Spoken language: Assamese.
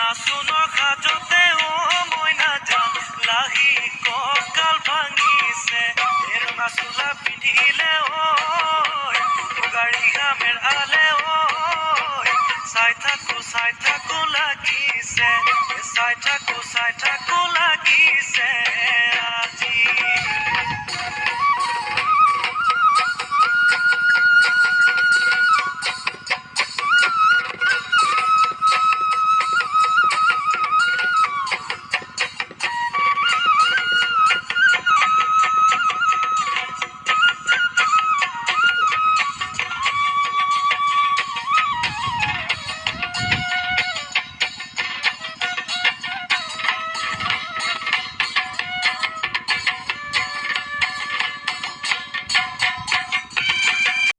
মাছুনৰ খাজতে মই নাযাম লাহি কঁকাল ভাঙিছে ৰঙা চোলা পিন্ধিলে গাড়ী গামেৰ আলে চাই থাকো লাগিছে লাগিছে